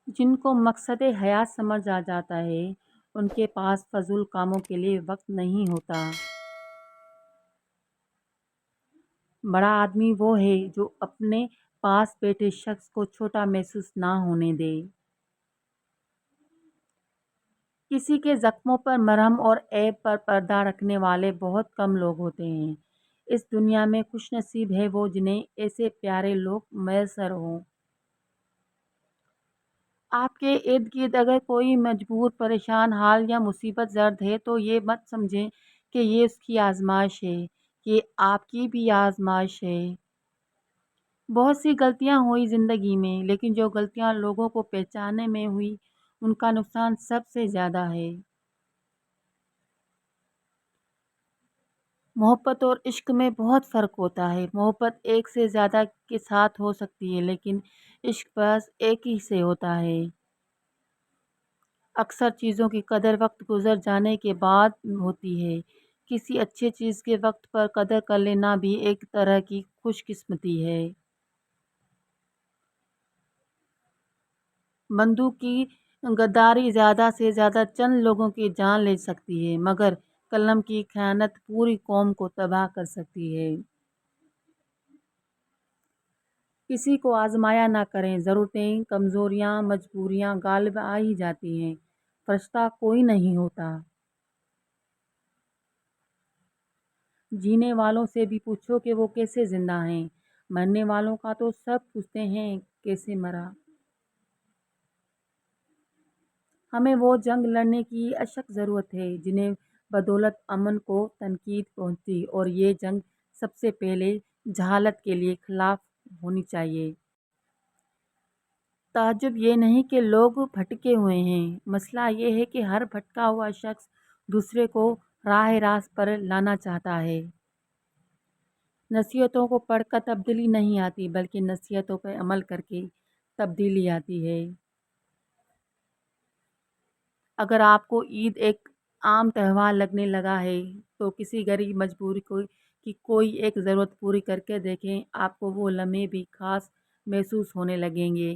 جن کو مقصد حیات سمجھ آ جاتا ہے ان کے پاس فضول کاموں کے لیے وقت نہیں ہوتا۔ بڑا آدمی وہ ہے جو اپنے پاس بیٹھے شخص کو چھوٹا محسوس نہ ہونے دے۔ کسی کے زخموں پر مرہم اور عیب پر پردہ رکھنے والے بہت کم لوگ ہوتے ہیں۔ اس دنیا میں خوش نصیب ہے وہ جنہیں ایسے پیارے لوگ میسر ہوں۔ آپ کے ارد گرد اگر کوئی مجبور، پریشان حال یا مصیبت زرد ہے تو یہ مت سمجھیں کہ یہ اس کی آزمائش ہے، یہ آپ کی بھی آزمائش ہے۔ بہت سی غلطیاں ہوئی زندگی میں، لیکن جو غلطیاں لوگوں کو پہچاننے میں ہوئی ان کا نقصان سب سے زیادہ ہے۔ محبت اور عشق میں بہت فرق ہوتا ہے۔ محبت ایک سے زیادہ کے ساتھ ہو سکتی ہے لیکن عشق بس ایک ہی سے ہوتا ہے۔ اکثر چیزوں کی قدر وقت گزر جانے کے بعد ہوتی ہے۔ کسی اچھی چیز کے وقت پر قدر کر لینا بھی ایک طرح کی خوش قسمتی ہے۔ بندوق کی غداری زیادہ سے زیادہ چند لوگوں کی جان لے سکتی ہے مگر قلم کی خیانت پوری قوم کو تباہ کر سکتی ہے۔ کسی کو آزمایا نہ کریں، ضرورتیں، کمزوریاں، مجبوریاں غالب آ ہی جاتی ہیں۔ فرشتہ کوئی نہیں ہوتا۔ جینے والوں سے بھی پوچھو کہ وہ کیسے زندہ ہیں، مرنے والوں کا تو سب پوچھتے ہیں کیسے مرا۔ ہمیں وہ جنگ لڑنے کی اشک ضرورت ہے جنہیں بدولت امن کو تنقید پہنچتی، اور یہ جنگ سب سے پہلے جہالت کے لیے خلاف ہونی چاہیے۔ تعجب یہ نہیں کہ لوگ بھٹکے ہوئے ہیں، مسئلہ یہ ہے کہ ہر بھٹکا ہوا شخص دوسرے کو راہ راست پر لانا چاہتا ہے۔ نصیحتوں کو پڑھ کر تبدیلی نہیں آتی بلکہ نصیحتوں پر عمل کر کے تبدیلی آتی ہے۔ اگر آپ کو عید ایک عام تہوار لگنے لگا ہے تو کسی غریب مجبور کی کوئی ایک ضرورت پوری کر کے دیکھیں، آپ کو وہ لمحے بھی خاص محسوس ہونے لگیں گے۔